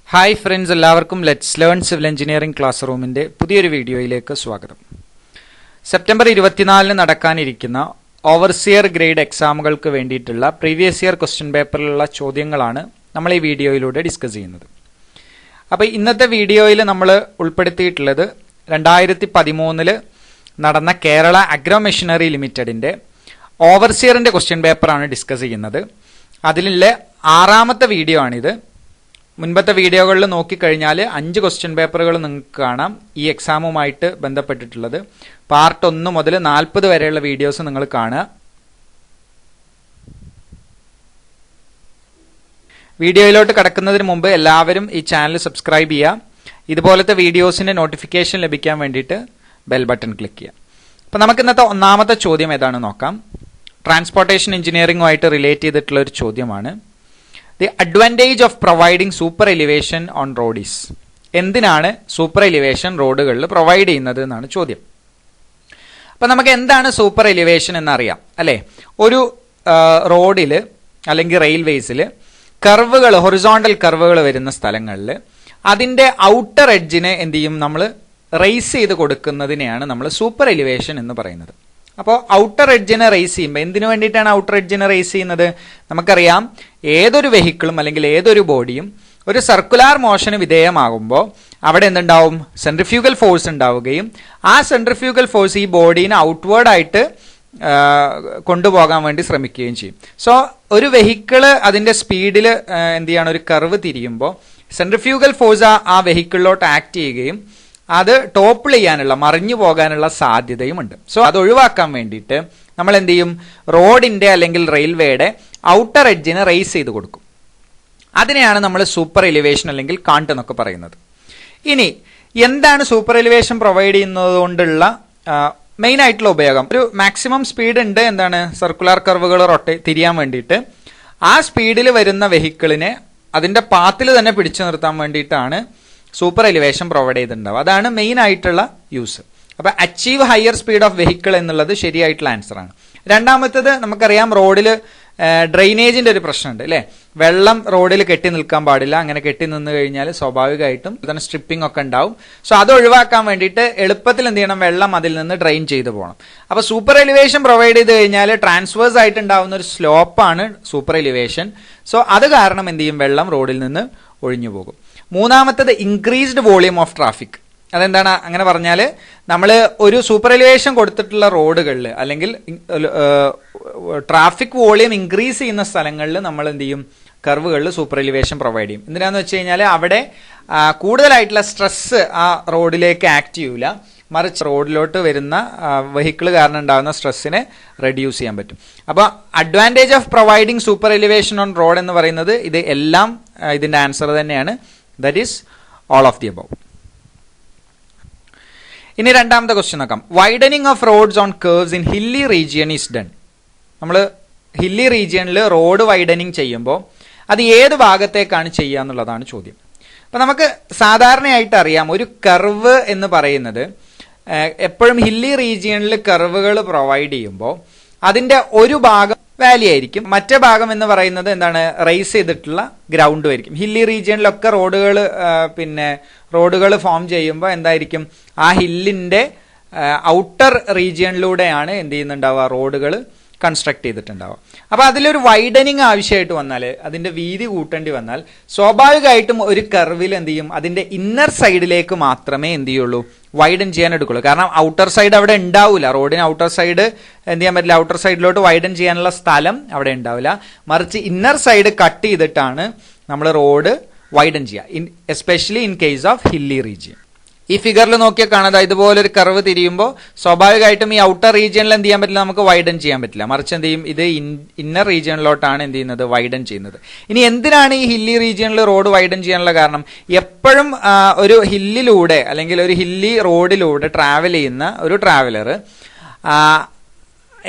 Hi friends, എല്ലാവർക്കും let's learn civil engineering class റൂമിൻ്റെ പുതിയൊരു വീഡിയോയിലേക്ക് സ്വാഗതം. സെപ്റ്റംബർ 24 നടക്കാനിരിക്കുന്ന ഓവർസിയർ ഗ്രേഡ് എക്സാമുകൾക്ക് വേണ്ടിയിട്ടുള്ള പ്രീവിയസ് ഇയർ ക്വസ്റ്റ്യൻ പേപ്പറിലുള്ള ചോദ്യങ്ങളാണ് നമ്മൾ ഈ വീഡിയോയിലൂടെ ഡിസ്കസ് ചെയ്യുന്നത്. അപ്പോൾ ഇന്നത്തെ വീഡിയോയിൽ നമ്മൾ ഉൾപ്പെടുത്തിയിട്ടുള്ളത് 2013 നടന്ന കേരള അഗ്രോ മെഷീനറി ലിമിറ്റഡിൻ്റെ ഓവർസിയറിൻ്റെ ക്വസ്റ്റ്യൻ പേപ്പറാണ് ഡിസ്കസ് ചെയ്യുന്നത്. അതിലുള്ള 6ാമത്തെ വീഡിയോ ആണിത്. മുൻപത്തെ വീഡിയോകളിൽ നോക്കിക്കഴിഞ്ഞാൽ 5 ക്വസ്റ്റ്യൻ പേപ്പറുകൾ നിങ്ങൾക്ക് കാണാം ഈ എക്സാമുമായിട്ട് ബന്ധപ്പെട്ടിട്ടുള്ളത്. പാർട്ട് 1 മുതൽ 40 വരെയുള്ള വീഡിയോസ് നിങ്ങൾ കാണുക. വീഡിയോയിലോട്ട് കടക്കുന്നതിന് മുമ്പ് എല്ലാവരും ഈ ചാനൽ സബ്സ്ക്രൈബ് ചെയ്യുക. ഇതുപോലത്തെ വീഡിയോസിന്റെ നോട്ടിഫിക്കേഷൻ ലഭിക്കാൻ വേണ്ടിയിട്ട് ബെൽ ബട്ടൺ ക്ലിക്ക് ചെയ്യുക. അപ്പോൾ നമുക്ക് ഇന്നത്തെ 1ാമത്തെ ചോദ്യം ഏതാണെന്ന് നോക്കാം. ട്രാൻസ്പോർട്ടേഷൻ എഞ്ചിനീയറിംഗുമായിട്ട് റിലേറ്റ് ചെയ്തിട്ടുള്ള ഒരു ചോദ്യമാണ്. The advantage of providing super elevation on road is. എന്തിനാണ് സൂപ്പർ എലിവേഷൻ റോഡുകളിൽ പ്രൊവൈഡ് ചെയ്യുന്നത് എന്നാണ് ചോദ്യം. അപ്പം നമുക്ക് എന്താണ് സൂപ്പർ എലിവേഷൻ എന്നറിയാം അല്ലേ. ഒരു റോഡിൽ അല്ലെങ്കിൽ റെയിൽവേസിൽ കർവുകൾ, ഹൊറിസോണ്ടൽ കർവുകൾ വരുന്ന സ്ഥലങ്ങളിൽ അതിൻ്റെ ഔട്ടർ എഡ്ജിനെ എന്ത് ചെയ്യും, നമ്മൾ റേസ് ചെയ്ത് കൊടുക്കുന്നതിനെയാണ് നമ്മൾ സൂപ്പർ എലിവേഷൻ എന്ന് പറയുന്നത്. അപ്പോൾ ഔട്ടർ എഡ്ജിനെ റേസ് ചെയ്യുമ്പോൾ എന്തിനു വേണ്ടിയിട്ടാണ് ഔട്ടർ എഡ്ജിനെ റേസ് ചെയ്യുന്നത്? നമുക്കറിയാം, ഏതൊരു വെഹിക്കിളും അല്ലെങ്കിൽ ഏതൊരു ബോഡിയും ഒരു സർക്കുലാർ മോഷന് വിധേയമാകുമ്പോൾ അവിടെ എന്തുണ്ടാവും? സെൻട്രിഫ്യൂഗൽ ഫോഴ്സ് ഉണ്ടാവുകയും ആ സെൻട്രിഫ്യൂഗൽ ഫോഴ്സ് ഈ ബോഡീനെ ഔട്ട്വേർഡായിട്ട് കൊണ്ടുപോകാൻ വേണ്ടി ശ്രമിക്കുകയും ചെയ്യും. സോ ഒരു വെഹിക്കിള് അതിൻ്റെ സ്പീഡിൽ എന്ത് ചെയ്യാണ്, ഒരു കർവ് തിരിയുമ്പോൾ സെൻട്രിഫ്യൂഗൽ ഫോഴ്സ് ആ വെഹിക്കിളിലോട്ട് ആക്ട് ചെയ്യുകയും അത് ടോപ്പിൾ ചെയ്യാനുള്ള, മറിഞ്ഞു പോകാനുള്ള സാധ്യതയുമുണ്ട്. സോ അത് ഒഴിവാക്കാൻ വേണ്ടിയിട്ട് നമ്മൾ എന്ത് ചെയ്യും, റോഡിന്റെ അല്ലെങ്കിൽ റെയിൽവേയുടെ ഔട്ടർ എഡ്ജിനെ റേസ് ചെയ്ത് കൊടുക്കും. അതിനെയാണ് നമ്മൾ സൂപ്പർ എലിവേഷൻ അല്ലെങ്കിൽ കാണ്ട് എന്നൊക്കെ പറയുന്നത്. ഇനി എന്താണ് സൂപ്പർ എലിവേഷൻ പ്രൊവൈഡ് ചെയ്യുന്നത് കൊണ്ടുള്ള മെയിൻ ആയിട്ടുള്ള ഉപയോഗം? ഒരു മാക്സിമം സ്പീഡ് ഉണ്ട്, എന്താണ്, സർക്കുലർ കർവുകൾ തിരിയാൻ വേണ്ടിയിട്ട്. ആ സ്പീഡിൽ വരുന്ന വെഹിക്കിളിനെ അതിന്റെ പാത്തിൽ തന്നെ പിടിച്ചു നിർത്താൻ വേണ്ടിയിട്ടാണ് സൂപ്പർ എലിവേഷൻ പ്രൊവൈഡ് ചെയ്തിട്ടുണ്ടാവും. അതാണ് മെയിൻ ആയിട്ടുള്ള യൂസ്. അപ്പൊ achieve higher speed of vehicle എന്നുള്ളത് ശരിയായിട്ടുള്ള ആൻസർ ആണ്. രണ്ടാമത്തേത് നമുക്കറിയാം, റോഡിൽ ഡ്രെയിനേജിന്റെ ഒരു പ്രശ്നമുണ്ട് അല്ലേ. വെള്ളം റോഡിൽ കെട്ടി നിൽക്കാൻ പാടില്ല. അങ്ങനെ കെട്ടി നിന്ന് കഴിഞ്ഞാൽ സ്വാഭാവികമായിട്ടും തന്നെ സ്ട്രിപ്പിംഗ് ഒക്കെ ഉണ്ടാവും. സോ അത് ഒഴിവാക്കാൻ വേണ്ടിയിട്ട് എളുപ്പത്തിൽ എന്ത് ചെയ്യണം, വെള്ളം അതിൽ നിന്ന് ഡ്രെയിൻ ചെയ്ത് പോകണം. അപ്പൊ സൂപ്പർ എലിവേഷൻ പ്രൊവൈഡ് ചെയ്ത് കഴിഞ്ഞാൽ ട്രാൻസ്വേഴ്സ് ആയിട്ട് ഉണ്ടാവുന്ന ഒരു സ്ലോപ്പാണ് സൂപ്പർ എലിവേഷൻ. സോ അത് കാരണം എന്ത് ചെയ്യും, വെള്ളം റോഡിൽ നിന്ന് ഒഴിഞ്ഞു പോകും. മൂന്നാമത്തത് ഇൻക്രീസ്ഡ് വോളിയം ഓഫ് ട്രാഫിക്. അതെന്താണ് അങ്ങനെ പറഞ്ഞാൽ, നമ്മൾ ഒരു സൂപ്പർ എലിവേഷൻ കൊടുത്തിട്ടുള്ള റോഡുകളിൽ അല്ലെങ്കിൽ ട്രാഫിക് വോളിയം ഇൻക്രീസ് ചെയ്യുന്ന സ്ഥലങ്ങളിൽ നമ്മൾ എന്ത് ചെയ്യും, കർവുകളിൽ സൂപ്പർ എലിവേഷൻ പ്രൊവൈഡ് ചെയ്യും. എന്തിനാന്ന് വെച്ച് കഴിഞ്ഞാൽ അവിടെ കൂടുതലായിട്ടുള്ള സ്ട്രെസ് ആ റോഡിലേക്ക് ആക്ട് ചെയ്യൂല, മറിച്ച് റോഡിലോട്ട് വരുന്ന വെഹിക്കിൾ കാരണം ഉണ്ടാകുന്ന സ്ട്രെസ്സിനെ റെഡ്യൂസ് ചെയ്യാൻ പറ്റും. അപ്പോൾ advantage of providing super elevation on road എന്ന് പറയുന്നത് ഇത് എല്ലാം ഇതിന്റെ ആൻസർ തന്നെയാണ്. That is all of the above. ഇനി രണ്ടാമത്തെ ക്വസ്റ്റ്യൻ നോക്കാം. Widening of roads on curves in hilly region is done. നമ്മൾ ഹില്ലി റീജിയനിൽ റോഡ് വൈഡനിങ് ചെയ്യുമ്പോൾ അത് ഏത് ഭാഗത്തേക്കാണ് ചെയ്യുക എന്നുള്ളതാണ് ചോദ്യം. അപ്പം നമുക്ക് സാധാരണയായിട്ട് അറിയാം, ഒരു കർവ് എന്ന് പറയുന്നത് എപ്പോഴും ഹില്ലി റീജിയനിൽ കർവുകൾ പ്രൊവൈഡ് ചെയ്യുമ്പോൾ അതിന്റെ ഒരു ഭാഗം വാലി ആയിരിക്കും, മറ്റേ ഭാഗം എന്ന് പറയുന്നത് എന്താണ്, റേസ് ചെയ്തിട്ടുള്ള ഗ്രൗണ്ടും ആയിരിക്കും. ഹില്ലി റീജിയനിലൊക്കെ റോഡുകൾ ഫോം ചെയ്യുമ്പോൾ എന്തായിരിക്കും, ആ ഹില്ലിന്റെ ഔട്ടർ റീജിയനിലൂടെയാണ് എന്ത് ചെയ്യുന്നുണ്ടാവുക, റോഡുകൾ കൺസ്ട്രക്ട് ചെയ്തിട്ടുണ്ടാവുക. അപ്പൊ അതിലൊരു വൈഡനിങ് ആവശ്യമായിട്ട് വന്നാൽ, അതിന്റെ വീതി കൂട്ടേണ്ടി വന്നാൽ സ്വാഭാവികമായിട്ടും ഒരു കർവിൽ എന്ത് ചെയ്യും, അതിന്റെ ഇന്നർ സൈഡിലേക്ക് മാത്രമേ എന്ത് ചെയ്യുള്ളൂ, വൈഡൻ ചെയ്യാൻ എടുക്കുള്ളൂ. കാരണം ഔട്ടർ സൈഡ് അവിടെ ഉണ്ടാവില്ല. റോഡിന് ഔട്ടർ സൈഡ് എന്ത് ചെയ്യാൻ പറ്റില്ല, ഔട്ടർ സൈഡിലോട്ട് വൈഡൻ ചെയ്യാനുള്ള സ്ഥലം അവിടെ ഉണ്ടാവില്ല. മറിച്ച് ഇന്നർ സൈഡ് കട്ട് ചെയ്തിട്ടാണ് നമ്മൾ റോഡ് വൈഡൻ ചെയ്യുക, especially in case of hilly region. ഈ ഫിഗറിൽ നോക്കിയാൽ കാണാതെ ഇതുപോലെ ഒരു കർവ് തിരിയുമ്പോൾ സ്വാഭാവികമായിട്ടും ഈ ഔട്ടർ റീജിയനിൽ എന്ത് ചെയ്യാൻ പറ്റില്ല, നമുക്ക് വൈഡൻ ചെയ്യാൻ പറ്റില്ല. മറിച്ച് എന്ത് ചെയ്യും, ഇത് ഇന്നർ റീജിയനിലോട്ടാണ് എന്ത് ചെയ്യുന്നത്, വൈഡൻ ചെയ്യുന്നത്. ഇനി എന്തിനാണ് ഈ ഹില്ലി റീജിയനിൽ റോഡ് വൈഡൻ ചെയ്യാനുള്ള കാരണം? എപ്പോഴും ഒരു ഹില്ലിലൂടെ അല്ലെങ്കിൽ ഒരു ഹില്ലി റോഡിലൂടെ ട്രാവൽ ചെയ്യുന്ന ഒരു ട്രാവലർ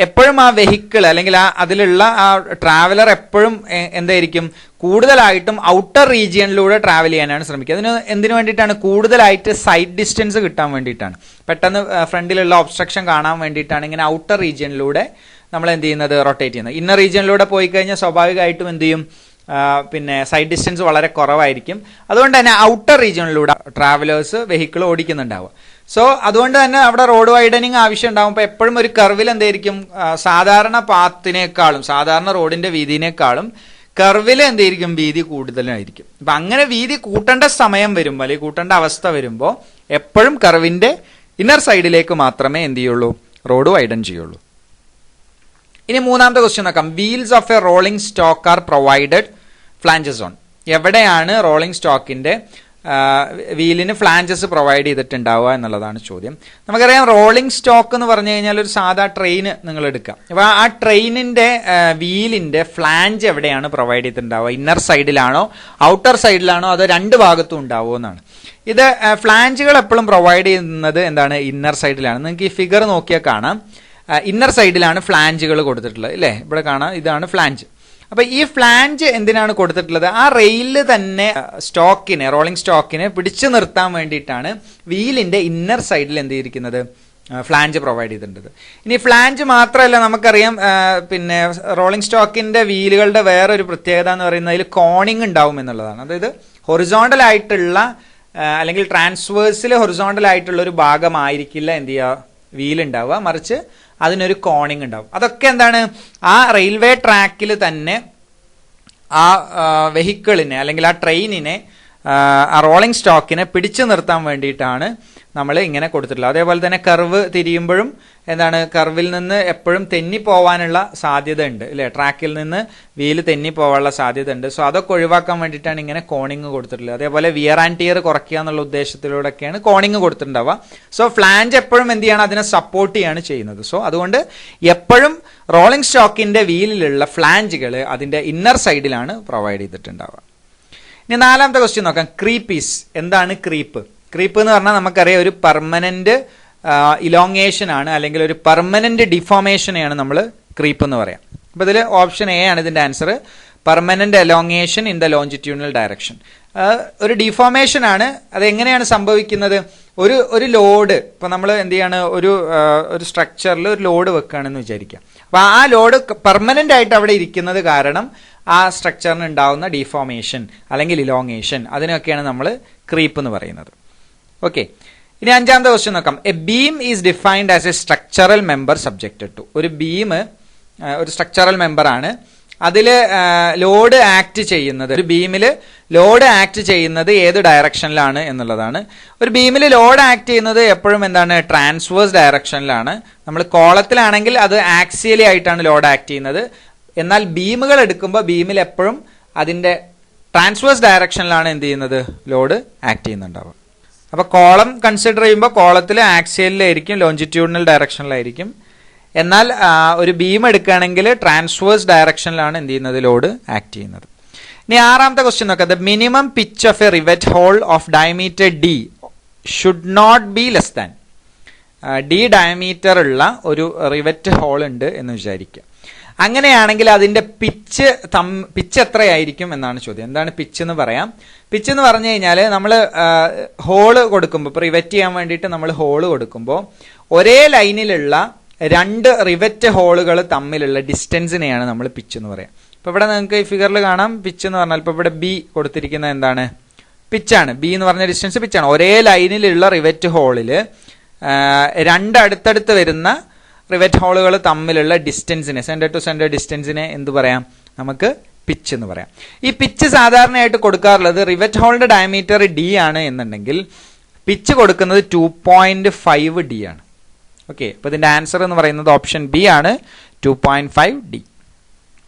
എപ്പോഴും ആ വെഹിക്കിൾ അല്ലെങ്കിൽ അതിലുള്ള ആ ട്രാവലർ എപ്പോഴും എന്തായിരിക്കും, കൂടുതലായിട്ടും ഔട്ടർ റീജിയനിലൂടെ ട്രാവൽ ചെയ്യാനാണ് ശ്രമിക്കുക. എന്തിനു വേണ്ടിയിട്ടാണ്? കൂടുതലായിട്ട് സൈഡ് ഡിസ്റ്റൻസ് കിട്ടാൻ വേണ്ടിയിട്ടാണ്. പെട്ടെന്ന് ഫ്രണ്ടിലുള്ള ഒബ്സ്ട്രക്ഷൻ കാണാൻ വേണ്ടിയിട്ടാണ് ഇങ്ങനെ ഔട്ടർ റീജിയനിലൂടെ നമ്മൾ എന്ത് ചെയ്യുന്നത്, റൊട്ടേറ്റ് ചെയ്യുന്നത്. ഇന്നർ റീജിയനിലൂടെ പോയി കഴിഞ്ഞാൽ സ്വാഭാവികമായിട്ടും എന്ത് ചെയ്യും, പിന്നെ സൈഡ് ഡിസ്റ്റൻസ് വളരെ കുറവായിരിക്കും. അതുകൊണ്ട് തന്നെ ഔട്ടർ റീജിയണിലൂടെ ട്രാവലേഴ്സ് വെഹിക്കിൾ ഓടിക്കുന്നുണ്ടാവുക. സോ അതുകൊണ്ട് തന്നെ അവിടെ റോഡ് വൈഡനിങ് ആവശ്യം ഉണ്ടാകുമ്പോൾ എപ്പോഴും ഒരു കർവിൽ എന്തായിരിക്കും, സാധാരണ പാത്തിനേക്കാളും സാധാരണ റോഡിന്റെ വീതിനേക്കാളും കർവിൽ എന്തായിരിക്കും, വീതി കൂടുതലായിരിക്കും. അപ്പൊ അങ്ങനെ വീതി കൂട്ടേണ്ട സമയം വരുമ്പോൾ അല്ലെങ്കിൽ കൂട്ടേണ്ട അവസ്ഥ വരുമ്പോൾ എപ്പോഴും കർവിന്റെ ഇന്നർ സൈഡിലേക്ക് മാത്രമേ എന്ത് ചെയ്യുള്ളൂ, റോഡ് വൈഡൻ ചെയ്യുള്ളൂ. ഇനി മൂന്നാമത്തെ ക്വസ്റ്റ്യൻ നോക്കാം. Wheels of A rolling stock are provided flanges on. എവിടെയാണ് റോളിംഗ് സ്റ്റോക്കിന്റെ വീലിന് ഫ്ലാഞ്ചസ് പ്രൊവൈഡ് ചെയ്തിട്ടുണ്ടാവുക എന്നുള്ളതാണ് ചോദ്യം. നമുക്കറിയാം റോളിംഗ് സ്റ്റോക്ക് എന്ന് പറഞ്ഞു കഴിഞ്ഞാൽ ഒരു സാധാ ട്രെയിൻ നിങ്ങൾ എടുക്കാം. അപ്പൊ ആ ട്രെയിനിന്റെ വീലിന്റെ ഫ്ലാഞ്ച് എവിടെയാണ് പ്രൊവൈഡ് ചെയ്തിട്ടുണ്ടാവുക, ഇന്നർ സൈഡിലാണോ ഔട്ടർ സൈഡിലാണോ അതോ രണ്ട് ഭാഗത്തും ഉണ്ടാവുമോ എന്നാണ്. ഇത് ഫ്ലാഞ്ചുകൾ എപ്പോഴും പ്രൊവൈഡ് ചെയ്യുന്നത് എന്താണ്, ഇന്നർ സൈഡിലാണ്. നിങ്ങൾക്ക് ഈ ഫിഗർ നോക്കിയാൽ കാണാം, ഇന്നർ സൈഡിലാണ് ഫ്ലാഞ്ചുകൾ കൊടുത്തിട്ടുള്ളത് അല്ലേ. ഇവിടെ കാണാം, ഇതാണ് ഫ്ലാഞ്ച്. അപ്പൊ ഈ ഫ്ലാഞ്ച് എന്തിനാണ് കൊടുത്തിട്ടുള്ളത്, ആ റെയിലിൽ തന്നെ സ്റ്റോക്കിനെ, റോളിംഗ് സ്റ്റോക്കിനെ പിടിച്ചു നിർത്താൻ വേണ്ടിയിട്ടാണ് വീലിന്റെ ഇന്നർ സൈഡിൽ എന്ത് ചെയ്തിരിക്കുന്നത്, ഫ്ലാഞ്ച് പ്രൊവൈഡ് ചെയ്തിട്ടുണ്ട്. ഇനി ഫ്ലാഞ്ച് മാത്രമല്ല, നമുക്കറിയാം പിന്നെ റോളിംഗ് സ്റ്റോക്കിന്റെ വീലുകളുടെ വേറൊരു പ്രത്യേകത എന്ന് പറയുന്നത് അതിൽ കോണിങ് ഉണ്ടാവും എന്നുള്ളതാണ്. അതായത് ഹൊറിസോണ്ടൽ ആയിട്ടുള്ള അല്ലെങ്കിൽ ട്രാൻസ്വേഴ്സിൽ ഹൊറിസോണ്ടൽ ആയിട്ടുള്ള ഒരു ഭാഗമായിരിക്കില്ല എന്ത് ചെയ്യുക, വീലുണ്ടാവുക, മറിച്ച് അതിനൊരു കോണിങ് ഉണ്ടാവും. അതൊക്കെ എന്താണ്, ആ റെയിൽവേ ട്രാക്കിൽ തന്നെ ആ വെഹിക്കിളിനെ അല്ലെങ്കിൽ ആ ട്രെയിനിനെ, ആ റോളിംഗ് സ്റ്റോക്കിനെ പിടിച്ചു നിർത്താൻ വേണ്ടിയിട്ടാണ് നമ്മൾ ഇങ്ങനെ കൊടുത്തിട്ടുള്ളത്. അതേപോലെ തന്നെ കർവ് തിരിയുമ്പോഴും എന്താണ്, കർവിൽ നിന്ന് എപ്പോഴും തെന്നി പോവാനുള്ള സാധ്യത ഉണ്ട് അല്ലെ, ട്രാക്കിൽ നിന്ന് വീല് തെന്നി പോകാനുള്ള സാധ്യത ഉണ്ട്. സോ അതൊക്കെ ഒഴിവാക്കാൻ വേണ്ടിയിട്ടാണ് ഇങ്ങനെ കോണിങ് കൊടുത്തിട്ടുള്ളത്. അതേപോലെ വിയർ ആൻഡ് ടിയർ കുറയ്ക്കുക എന്നുള്ള ഉദ്ദേശത്തിലൂടെയൊക്കെയാണ് കോണിങ് കൊടുത്തിട്ടുണ്ടാവുക. സോ ഫ്ലാഞ്ച് എപ്പോഴും എന്ത് ചെയ്യണം, അതിനെ സപ്പോർട്ട് ചെയ്യാണ് ചെയ്യുന്നത്. സോ അതുകൊണ്ട് എപ്പോഴും റോളിംഗ് സ്റ്റോക്കിന്റെ വീലിലുള്ള ഫ്ലാഞ്ചുകൾ അതിന്റെ ഇന്നർ സൈഡിലാണ് പ്രൊവൈഡ് ചെയ്തിട്ടുണ്ടാവുക. ഇനി നാലാമത്തെ ക്വസ്റ്റ്യൻ നോക്കാം. ക്രീപ്പീസ്. എന്താണ് ക്രീപ്പ്? ക്രീപ്പ് എന്ന് പറഞ്ഞാൽ നമുക്കറിയാം ഒരു പെർമനന്റ് ഇലോങ്ങേഷൻ ആണ്, അല്ലെങ്കിൽ ഒരു പെർമനന്റ് ഡിഫോർമേഷനെയാണ് നമ്മൾ ക്രീപ്പ് എന്ന് പറയാം. അപ്പൊ ഇതിൽ ഓപ്ഷൻ എ ആണ് ഇതിന്റെ answer, permanent elongation in the longitudinal direction. ഒരു ഡിഫോർമേഷൻ ആണ്. അത് എങ്ങനെയാണ് സംഭവിക്കുന്നത്, ഒരു ലോഡ്, ഇപ്പൊ നമ്മൾ എന്ത് ചെയ്യാണ്, ഒരു സ്ട്രക്ചറിൽ ഒരു ലോഡ് വെക്കുകയാണെന്ന് വിചാരിക്കാം. അപ്പൊ ആ ലോഡ് പെർമനന്റ് ആയിട്ട് അവിടെ ഇരിക്കുന്നത് കാരണം ആ സ്ട്രക്ചറിന് ഉണ്ടാവുന്ന ഡിഫോർമേഷൻ അല്ലെങ്കിൽ ഇലോങ്ങേഷൻ, അതിനൊക്കെയാണ് നമ്മൾ ക്രീപ്പ് എന്ന് പറയുന്നത്. ഓക്കെ. ഇനി അഞ്ചാമത്തെ ക്വസ്റ്റ്യൻ നോക്കാം. A beam is defined as a structural member subjected to. ഒരു ബീം ഒരു സ്ട്രക്ചറൽ മെമ്പർ ആണ്. അതിൽ ലോഡ് ആക്ട് ചെയ്യുന്നത്, ഒരു ബീമിൽ ലോഡ് ആക്ട് ചെയ്യുന്നത് ഏത് ഡയറക്ഷനിലാണ് എന്നുള്ളതാണ്. ഒരു ബീമിൽ ലോഡ് ആക്ട് ചെയ്യുന്നത് എപ്പോഴും എന്താണ്, ട്രാൻസ്വേഴ്സ് ഡയറക്ഷനിലാണ്. നമ്മൾ കോളത്തിലാണെങ്കിൽ അത് ആക്സിയലി ആയിട്ടാണ് ലോഡ് ആക്ട് ചെയ്യുന്നത്. എന്നാൽ ബീമുകൾ എടുക്കുമ്പോൾ ബീമിൽ എപ്പോഴും അതിന്റെ ട്രാൻസ്വേഴ്സ് ഡയറക്ഷനിലാണ് എന്ത് ചെയ്യുന്നത്, ലോഡ് ആക്ട് ചെയ്യുന്നുണ്ടാവുക. അപ്പൊ കോളം കൺസിഡർ ചെയ്യുമ്പോൾ കോളത്തിൽ ആക്സിയലിലായിരിക്കും, ലോഞ്ചിറ്റ്യൂഡിനൽ ഡയറക്ഷനിലായിരിക്കും. എന്നാൽ ഒരു ബീം എടുക്കുകയാണെങ്കിൽ ട്രാൻസ്വേഴ്സ് ഡയറക്ഷനിലാണ് എന്ത് ചെയ്യുന്നത്, ലോഡ് ആക്ട് ചെയ്യുന്നത്. ഇനി ആറാമത്തെ ക്വസ്റ്റ്യൻ നോക്കാം. The minimum pitch of a rivet hole of diameter D should not be less than. D diameter ഉള്ള ഒരു റിവറ്റ് ഹോൾ ഉണ്ട് എന്ന് വിചാരിക്കുക. അങ്ങനെയാണെങ്കിൽ അതിന്റെ പിച്ച് എത്രയായിരിക്കും എന്നാണ് ചോദ്യം. എന്താണ് പിച്ച് എന്ന് പറയാം. പിച്ച് എന്ന് പറഞ്ഞു കഴിഞ്ഞാൽ നമ്മൾ ഹോള് കൊടുക്കുമ്പോൾ, ഇപ്പൊ റിവറ്റ് ചെയ്യാൻ വേണ്ടിയിട്ട് നമ്മൾ ഹോള് കൊടുക്കുമ്പോൾ ഒരേ ലൈനിലുള്ള രണ്ട് റിവറ്റ് ഹോളുകൾ തമ്മിലുള്ള ഡിസ്റ്റൻസിനെയാണ് നമ്മൾ പിച്ച് എന്ന് പറയാം. ഇപ്പൊ ഇവിടെ നിങ്ങൾക്ക് ഈ ഫിഗറിൽ കാണാം പിച്ച് എന്ന് പറഞ്ഞാൽ, ഇപ്പൊ ഇവിടെ ബി കൊടുത്തിരിക്കുന്നത് എന്താണ്, പിച്ചാണ്. ബി എന്ന് പറഞ്ഞ ഡിസ്റ്റൻസ് പിച്ചാണ്. ഒരേ ലൈനിലുള്ള റിവറ്റ് ഹോളില് രണ്ട് അടുത്തടുത്ത് വരുന്ന റിവറ്റ് ഹോളുകൾ തമ്മിലുള്ള ഡിസ്റ്റൻസിനെ, സെന്റർ ടു സെന്റർ ഡിസ്റ്റൻസിനെ എന്ത് പറയാം, നമുക്ക് പിച്ച് എന്ന് പറയാം. ഈ പിച്ച് സാധാരണയായിട്ട് കൊടുക്കാറുള്ളത് റിവറ്റ് ഹോളിന്റെ ഡയമീറ്റർ ഡി ആണ് എന്നുണ്ടെങ്കിൽ പിച്ച് കൊടുക്കുന്നത് 2.5 ഡി ആണ്. ഓക്കെ. അപ്പൊ ഇതിന്റെ ആൻസർ എന്ന് പറയുന്നത് ഓപ്ഷൻ ബി ആണ്, 2.5 ഡി.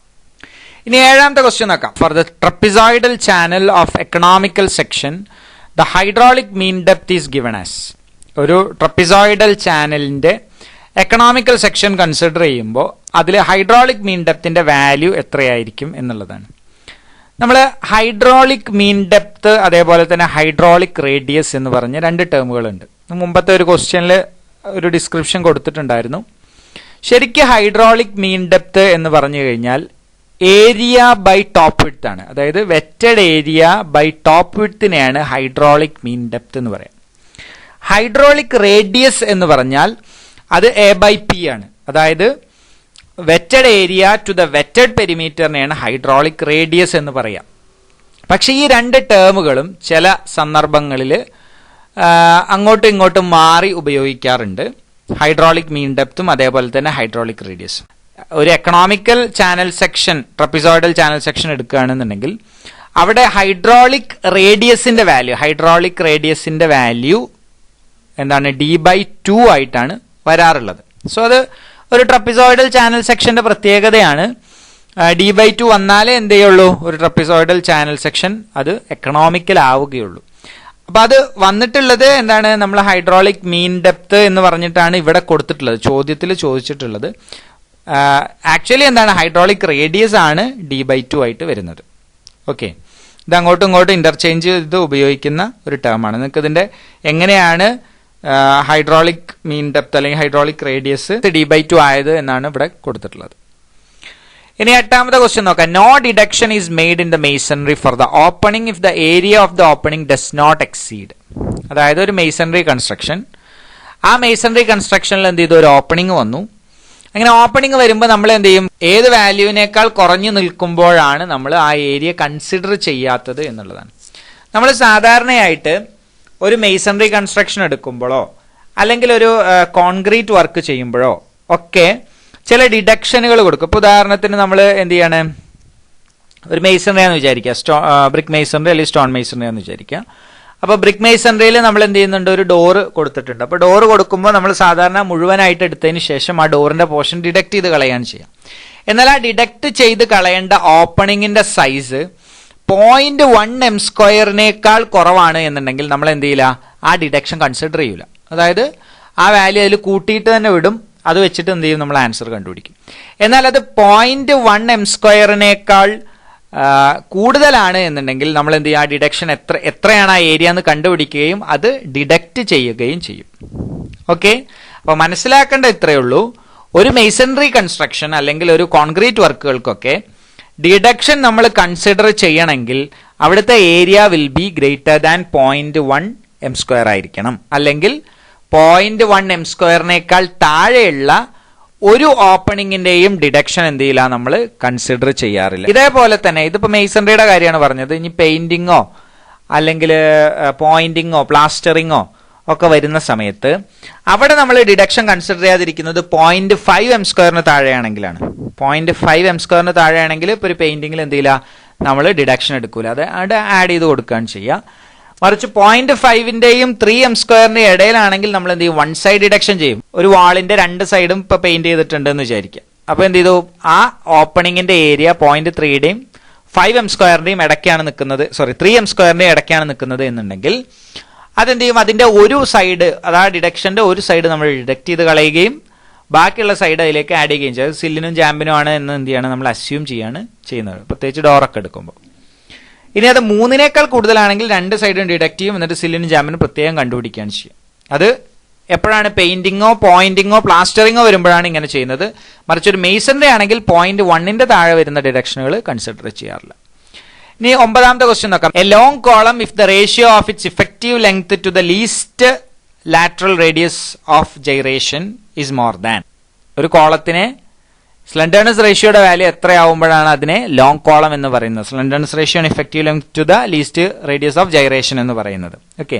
ഇനി ഏഴാമത്തെ ക്വസ്റ്റ്യൻ നോക്കാം. For the trapezoidal channel of economical section the hydraulic mean depth is given as. ഒരു ട്രപ്പിസോയിഡൽ ചാനലിന്റെ എക്കണോമിക്കൽ സെക്ഷൻ കൺസിഡർ ചെയ്യുമ്പോൾ അതിൽ ഹൈഡ്രോളിക് മീൻ ഡെപ്തിന്റെ വാല്യൂ എത്രയായിരിക്കും എന്നുള്ളതാണ്. നമ്മൾ ഹൈഡ്രോളിക് മീൻ ഡെപ്ത് അതേപോലെ തന്നെ ഹൈഡ്രോളിക് റേഡിയസ് എന്ന് പറഞ്ഞ രണ്ട് ടേമുകളുണ്ട്. മുമ്പത്തെ ഒരു ക്വസ്റ്റ്യനിൽ ഒരു ഡിസ്ക്രിപ്ഷൻ കൊടുത്തിട്ടുണ്ടായിരുന്നു. ശരിക്കും ഹൈഡ്രോളിക് മീൻ ഡെപ്ത് എന്ന് പറഞ്ഞു കഴിഞ്ഞാൽ ഏരിയ ബൈ ടോപ്പ് വിഡ്ത്ത് ആണ്. അതായത് വെറ്റഡ് ഏരിയ ബൈ ടോപ്പ് വിഡ്ത്തിനെയാണ് ഹൈഡ്രോളിക് മീൻ ഡെപ്ത് എന്ന് പറയാം. ഹൈഡ്രോളിക് റേഡിയസ് എന്ന് പറഞ്ഞാൽ അത് എ ബൈ പി ആണ്. അതായത് wetted area to the wetted പെരിമീറ്ററിനെയാണ് ഹൈഡ്രോളിക് റേഡിയസ് എന്ന് പറയാം. പക്ഷെ ഈ രണ്ട് ടേമുകളും ചില സന്ദർഭങ്ങളിൽ അങ്ങോട്ടും ഇങ്ങോട്ടും മാറി ഉപയോഗിക്കാറുണ്ട്. ഹൈഡ്രോളിക് മീൻ ഡെപ്തും അതേപോലെ തന്നെ ഹൈഡ്രോളിക് റേഡിയസും. ഒരു economical channel section, trapezoidal channel section എടുക്കുകയാണെന്നുണ്ടെങ്കിൽ അവിടെ ഹൈഡ്രോളിക് റേഡിയസിന്റെ വാല്യൂ എന്താണ് d/2 ആയിട്ടാണ് വരാറുള്ളത്. സോ അത് ഒരു ട്രപ്പിസോയിഡൽ ചാനൽ സെക്ഷന്റെ പ്രത്യേകതയാണ്. d/2 വന്നാലേ എന്ത് ചെയ്യുള്ളൂ, ഒരു ട്രപ്പിസോയിഡൽ ചാനൽ സെക്ഷൻ അത് എക്കണോമിക്കൽ ആവുകയുള്ളൂ. അപ്പൊ അത് വന്നിട്ടുള്ളത് എന്താണ്, നമ്മൾ ഹൈഡ്രോളിക് മീൻ ഡെപ്ത് എന്ന് പറഞ്ഞിട്ടാണ് ഇവിടെ കൊടുത്തിട്ടുള്ളത്, ചോദ്യത്തിൽ ചോദിച്ചിട്ടുള്ളത്. ആക്ച്വലി എന്താണ്, ഹൈഡ്രോളിക് റേഡിയസ് ആണ് d/2 ആയിട്ട് വരുന്നത്. ഓക്കെ, ഇത് അങ്ങോട്ടും ഇങ്ങോട്ടും ഇന്റർചേഞ്ച് ചെയ്ത് ഉപയോഗിക്കുന്ന ഒരു ടേമാണ്. നിങ്ങൾക്ക് ഇതിന്റെ എങ്ങനെയാണ് ഹൈഡ്രോളിക് മീൻ ഡെപ്ത് അല്ലെങ്കിൽ ഹൈഡ്രോളിക് റേഡിയസ് d/2 ആയത് എന്നാണ് ഇവിടെ കൊടുത്തിട്ടുള്ളത്. ഇനി എട്ടാമത്തെ ക്വസ്റ്റ്യൻ നോക്കാം. No deduction is made in the masonry for the opening if the area of the opening does not exceed. അതായത് ഒരു മേസണറി കൺസ്ട്രക്ഷൻ, ആ മേസണറി കൺസ്ട്രക്ഷനിൽ എന്ത് ചെയ്തു, ഒരു ഓപ്പണിംഗ് വന്നു. അങ്ങനെ ഓപ്പണിംഗ് വരുമ്പോൾ നമ്മൾ എന്ത് ചെയ്യും, ഏത് വാല്യൂവിനേക്കാൾ കുറഞ്ഞു നിൽക്കുമ്പോഴാണ് നമ്മൾ ആ ഏരിയ കൺസിഡർ ചെയ്യാത്തത് എന്നുള്ളതാണ്. നമ്മൾ സാധാരണയായിട്ട് ഒരു മേസണറി കൺസ്ട്രക്ഷൻ എടുക്കുമ്പോഴോ അല്ലെങ്കിൽ ഒരു കോൺക്രീറ്റ് വർക്ക് ചെയ്യുമ്പോഴോ ഒക്കെ ചില ഡിഡക്ഷനുകൾ കൊടുക്കും. ഇപ്പോൾ ഉദാഹരണത്തിന് നമ്മൾ എന്ത് ചെയ്യാണ്, ഒരു മേസണറി ആണെന്ന് വിചാരിക്കുക, ബ്രിക്ക് മേസണറി അല്ലെങ്കിൽ സ്റ്റോൺ മേസണറി ആണെന്ന് വിചാരിക്കുക. അപ്പോൾ ബ്രിക്ക് മേസണറിയിൽ നമ്മൾ എന്ത് ചെയ്യുന്നുണ്ട്, ഒരു ഡോറ് കൊടുത്തിട്ടുണ്ട്. അപ്പോൾ ഡോറ് കൊടുക്കുമ്പോൾ നമ്മൾ സാധാരണ മുഴുവനായിട്ട് എടുത്തതിന് ശേഷം ആ ഡോറിന്റെ പോർഷൻ ഡിഡക്ട് ചെയ്ത് കളയാണ് ചെയ്യാം. എന്നാൽ ആ ഡിഡക്ട് ചെയ്ത് കളയേണ്ട ഓപ്പണിങ്ങിന്റെ സൈസ് 0.1 m² കുറവാണ് എന്നുണ്ടെങ്കിൽ നമ്മൾ എന്ത് ചെയ്യില്ല, ആ ഡിഡക്ഷൻ കൺസിഡർ ചെയ്യൂല. അതായത് ആ വാല്യൂ അതിൽ കൂട്ടിയിട്ട് തന്നെ വിടും. അത് വെച്ചിട്ട് എന്ത് ചെയ്യും, നമ്മൾ ആൻസർ കണ്ടുപിടിക്കും. എന്നാൽ അത് 0.1 m² കൂടുതലാണ് എന്നുണ്ടെങ്കിൽ നമ്മൾ എന്ത് ചെയ്യും, ആ ഡിഡക്ഷൻ എത്രയാണ് ആ ഏരിയ എന്ന് കണ്ടുപിടിക്കുകയും അത് ഡിഡക്റ്റ് ചെയ്യുകയും ചെയ്യും. ഓക്കെ, അപ്പൊ മനസ്സിലാക്കേണ്ട ഇത്രയേ ഉള്ളൂ. ഒരു മേസണറി കൺസ്ട്രക്ഷൻ അല്ലെങ്കിൽ ഒരു കോൺക്രീറ്റ് വർക്കുകൾക്കൊക്കെ ഡിഡക്ഷൻ നമ്മൾ കൺസിഡർ ചെയ്യണമെങ്കിൽ അവിടുത്തെ area will be greater than 0.1 m² ആയിരിക്കണം. അല്ലെങ്കിൽ 0.1 m² താഴെയുള്ള ഒരു ഓപ്പണിങ്ങിന്റെയും ഡിഡക്ഷൻ എന്ത് ചെയ്യില്ല, നമ്മൾ കൺസിഡർ ചെയ്യാറില്ല. ഇതേപോലെ തന്നെ ഇതിപ്പോ മേസണറിയുടെ കാര്യമാണ് പറഞ്ഞത്. ഇനി പെയിന്റിങ്ങോ അല്ലെങ്കിൽ പോയിന്റിങ്ങോ പ്ലാസ്റ്ററിങ്ങോ ഒക്കെ വരുന്ന സമയത്ത് അവിടെ നമ്മൾ ഡിഡക്ഷൻ കൺസിഡർ ചെയ്യാതിരിക്കുന്നത് 0.5 m² താഴെയാണെങ്കിലാണ്. 0.5 m² താഴെയാണെങ്കിൽ ഇപ്പൊ ഒരു പെയിന്റിങ്ങിൽ എന്ത് ചെയ്യില്ല, നമ്മൾ ഡിഡക്ഷൻ എടുക്കൂല, അത് ആഡ് ചെയ്ത് കൊടുക്കുകയാണ് ചെയ്യുക. മറിച്ച് 0.5ന്റെയും 3 m² ഇടയിലാണെങ്കിൽ നമ്മൾ എന്ത് ചെയ്യും, വൺ സൈഡ് ഡിഡക്ഷൻ ചെയ്യും. ഒരു വാളിന്റെ രണ്ട് സൈഡും ഇപ്പൊ പെയിന്റ് ചെയ്തിട്ടുണ്ട് എന്ന് വിചാരിക്കുക. അപ്പൊ എന്ത് ചെയ്തു, ആ ഓപ്പണിങ്ങിന്റെ ഏരിയ 0.3യുടെയും 5 m² ഇടയ്ക്കാണ് നിൽക്കുന്നത്, 3 m² ഇടയ്ക്കാണ് നിൽക്കുന്നത് എന്നുണ്ടെങ്കിൽ അതെന്ത് ചെയ്യും, അതിന്റെ ഒരു സൈഡ്, അതായത് ഡിഡക്ഷന്റെ ഒരു സൈഡ് നമ്മൾ ഡിഡക്ട് ചെയ്ത് കളയുകയും ബാക്കിയുള്ള സൈഡ് അതിലേക്ക് ആഡ് ചെയ്യുകയും ചെയ്യും. സില്ലിനും ജാമ്പിനും ആണ് എന്ന് എന്ത് ചെയ്യാണ്, നമ്മൾ അസ്യൂം ചെയ്യാണ് ചെയ്യുന്നത്, പ്രത്യേകിച്ച് ഡോറൊക്കെ എടുക്കുമ്പോൾ. ഇനി അത് 3നേക്കാൾ കൂടുതലാണെങ്കിൽ രണ്ട് സൈഡും ഡിഡക്ട് ചെയ്യും, എന്നിട്ട് സില്ലിനും ജാമ്പിനും പ്രത്യേകം കണ്ടുപിടിക്കുകയാണ് ചെയ്യുക. അത് എപ്പോഴാണ് പെയിന്റിങ്ങോ പോയിന്റിങ്ങോ പ്ലാസ്റ്ററിങ്ങോ വരുമ്പോഴാണ് ഇങ്ങനെ ചെയ്യുന്നത്. മറിച്ച് ഒരു മേസണറി ആണെങ്കിൽ 0.1ന്റെ താഴെ വരുന്ന ഡിഡക്ഷനുകൾ കൺസിഡർ ചെയ്യാറില്ല. ഇനി 9ാമത്തെ ക്വസ്റ്റ്യൻ നോക്കാം. A long column if the ratio of its effective length to the least lateral radius of gyration is more than. ഒരു കോളത്തിന് സ്ലെൻഡർനെസ് റേഷ്യോയുടെ വാല്യൂ എത്രയാവുമ്പോഴാണ് അതിനെ ലോങ് കോളം എന്ന് പറയുന്നത്. Slenderness ratio effective length to the least radius of gyration എന്ന് പറയുന്നത്. Okay,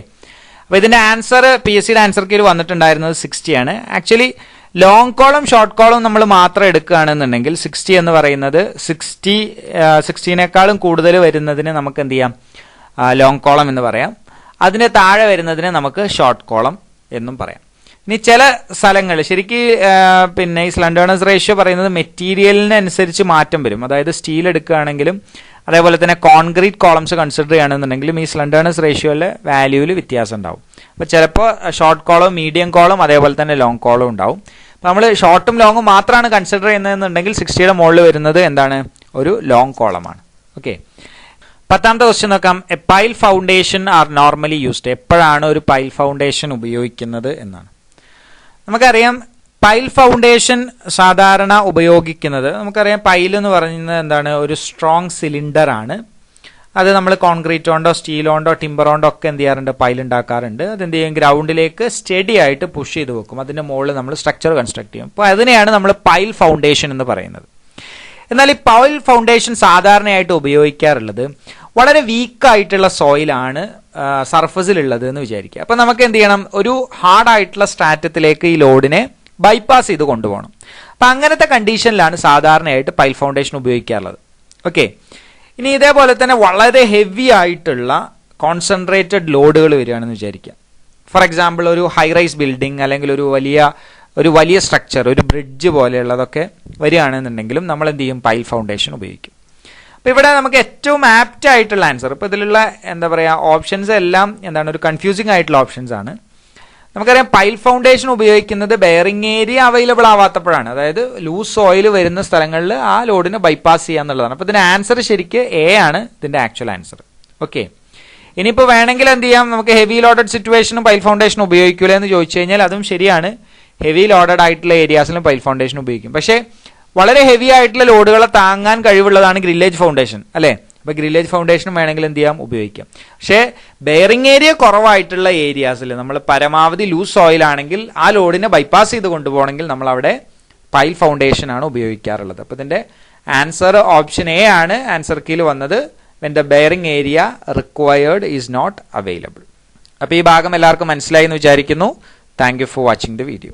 അപ്പൊ ഇതിന്റെ answer PSCയുടെ answer കീഴിൽ വന്നിട്ടുണ്ടായിരുന്നത് 60 ആണ്. Actually long column short column നമ്മൾ മാത്രം എടുക്കുകയാണെന്നുണ്ടെങ്കിൽ 60 എന്ന് പറയുന്നത് 60നേക്കാളും കൂടുതൽ വരുന്നതിന് നമുക്ക് എന്ത് ചെയ്യാം, ലോങ് കോളം എന്ന് പറയാം. അതിന് താഴെ വരുന്നതിന് നമുക്ക് ഷോർട്ട് കോളം എന്നും പറയാം. ഇനി ചില സ്ഥലങ്ങൾ ശരിക്കും പിന്നെ ഈ സ്ലെൻഡർനെസ് റേഷ്യോ പറയുന്നത് മെറ്റീരിയലിനനുസരിച്ച് മാറ്റം വരും. അതായത് സ്റ്റീൽ എടുക്കുകയാണെങ്കിലും അതേപോലെ തന്നെ കോൺക്രീറ്റ് കോളംസ് കൺസിഡർ ചെയ്യുകയാണെന്നുണ്ടെങ്കിലും ഈ സ്ലെൻഡർനെസ് റേഷ്യോയിലെ വാല്യൂവിൽ വ്യത്യാസം ഉണ്ടാവും. അപ്പോൾ ചിലപ്പോൾ ഷോർട്ട് കോളം, മീഡിയം കോളം, അതേപോലെ തന്നെ ലോങ് കോളം ഉണ്ടാവും. അപ്പോൾ നമ്മൾ ഷോർട്ടും ലോങ്ങും മാത്രമാണ് കൺസിഡർ ചെയ്യുന്നതെന്നുണ്ടെങ്കിൽ 60യുടെ മുകളിൽ വരുന്നത് എന്താണ്, ഒരു ലോങ് കോളമാണ്. ഓക്കെ, 10ാമത്തെ ക്വസ്റ്റ്യൻ നോക്കാം. A pile foundation R normally used. എപ്പോഴാണ് ഒരു പൈൽ ഫൗണ്ടേഷൻ ഉപയോഗിക്കുന്നത് എന്നാണ്. നമുക്കറിയാം പൈൽ ഫൗണ്ടേഷൻ സാധാരണ ഉപയോഗിക്കുന്നത്, നമുക്കറിയാം പൈൽ എന്ന് പറയുന്നത് എന്താണ്, ഒരു സ്ട്രോങ് സിലിണ്ടർ ആണ്. അത് നമ്മൾ കോൺക്രീറ്റ് കൊണ്ടോ സ്റ്റീൽ കൊണ്ടോ ടിമ്പർ കൊണ്ടോ ഒക്കെ എന്ത് ചെയ്യാറുണ്ട്, പൈൽ ഉണ്ടാക്കാറുണ്ട്. അത് എന്ത് ചെയ്യും, ഗ്രൗണ്ടിലേക്ക് സ്റ്റഡി ആയിട്ട് പുഷ് ചെയ്ത് വെക്കും. അതിന്റെ മുകളിൽ നമ്മൾ സ്ട്രക്ചർ കൺസ്ട്രക്ട് ചെയ്യും. അപ്പോൾ അതിനെയാണ് നമ്മൾ പൈൽ ഫൗണ്ടേഷൻ എന്ന് പറയുന്നത്. എന്നാൽ ഈ പൈൽ ഫൗണ്ടേഷൻ സാധാരണയായിട്ട് ഉപയോഗിക്കാറുള്ളത് വളരെ വീക്കായിട്ടുള്ള സോയിലാണ് സർഫസിലുള്ളത് എന്ന് വിചാരിക്കുക. അപ്പം നമുക്ക് എന്ത് ചെയ്യണം, ഒരു ഹാർഡായിട്ടുള്ള സ്ട്രാറ്റത്തിലേക്ക് ഈ ലോഡിനെ ബൈപ്പാസ് ചെയ്ത് കൊണ്ടുപോകണം. അപ്പം അങ്ങനത്തെ കണ്ടീഷനിലാണ് സാധാരണയായിട്ട് പൈൽ ഫൗണ്ടേഷൻ ഉപയോഗിക്കാറുള്ളത്. ഓക്കെ, ഇനി ഇതേപോലെ തന്നെ വളരെ ഹെവി ആയിട്ടുള്ള കോൺസെൻട്രേറ്റഡ് ലോഡുകൾ വരികയാണെന്ന് വിചാരിക്കുക. ഫോർ എക്സാമ്പിൾ ഒരു ഹൈ റൈസ് ബിൽഡിംഗ് അല്ലെങ്കിൽ ഒരു വലിയ സ്ട്രക്ചർ, ഒരു ബ്രിഡ്ജ് പോലെയുള്ളതൊക്കെ വരികയാണെന്നുണ്ടെങ്കിലും നമ്മൾ എന്ത് ചെയ്യും, പൈൽ ഫൗണ്ടേഷൻ ഉപയോഗിക്കും. അപ്പോൾ ഇവിടെ നമുക്ക് ഏറ്റവും ആപ്റ്റ് ആയിട്ടുള്ള ആൻസർ, ഇപ്പോൾ ഇതിലുള്ള എന്താ പറയുക ഓപ്ഷൻസ് എല്ലാം എന്താണ്, ഒരു കൺഫ്യൂസിങ് ആയിട്ടുള്ള ഓപ്ഷൻസ് ആണ്. നമുക്കറിയാം പൈൽ ഫൗണ്ടേഷൻ ഉപയോഗിക്കുന്നത് ബെയറിംഗ് ഏരിയ അവൈലബിൾ ആവാത്തപ്പോഴാണ്. അതായത് ലൂസ് സോയിൽ വരുന്ന സ്ഥലങ്ങളിൽ ആ ലോഡിനെ ബൈപ്പാസ് ചെയ്യുക എന്നുള്ളതാണ്. അപ്പോൾ ഇതിന്റെ ആൻസർ ശരിക്ക് എ ആണ് ഇതിന്റെ ആക്ച്വൽ ആൻസർ. ഓക്കെ, ഇനിയിപ്പോൾ വേണമെങ്കിൽ എന്ത് ചെയ്യാം, നമുക്ക് ഹെവി ലോഡഡ് സിറ്റുവേഷനും പൈൽ ഫൗണ്ടേഷൻ ഉപയോഗിക്കൂല എന്ന് ചോദിച്ചു കഴിഞ്ഞാൽ അതും ശരിയാണ്. ഹെവി ലോഡഡ് ആയിട്ടുള്ള ഏരിയാസിലും പൈൽ ഫൗണ്ടേഷൻ ഉപയോഗിക്കും. പക്ഷേ വളരെ ഹെവി ആയിട്ടുള്ള ലോഡുകളെ താങ്ങാൻ കഴിവുള്ളതാണ് ഗ്രില്ലേജ് ഫൗണ്ടേഷൻ, അല്ലേ? അപ്പോൾ ഗ്രില്ലേജ് ഫൗണ്ടേഷനും വേണമെങ്കിൽ എന്ത് ചെയ്യാം, ഉപയോഗിക്കാം. പക്ഷേ ബെയറിംഗ് ഏരിയ കുറവായിട്ടുള്ള ഏരിയാസിൽ നമ്മൾ പരമാവധി ലൂസ് സോയിൽ ആണെങ്കിൽ ആ ലോഡിനെ ബൈപ്പാസ് ചെയ്ത് കൊണ്ടുപോകണമെങ്കിൽ നമ്മൾ അവിടെ പൈൽ ഫൗണ്ടേഷൻ ആണ് ഉപയോഗിക്കാറുള്ളത്. അപ്പോൾ ഇതിന്റെ ആൻസർ ഓപ്ഷൻ എ ആണ് ആൻസർ കീയിൽ വന്നത്. when the bearing area required is not available. അപ്പോൾ ഈ ഭാഗം എല്ലാവർക്കും മനസ്സിലായി എന്ന് വിചാരിക്കുന്നു. Thank you for watching the video.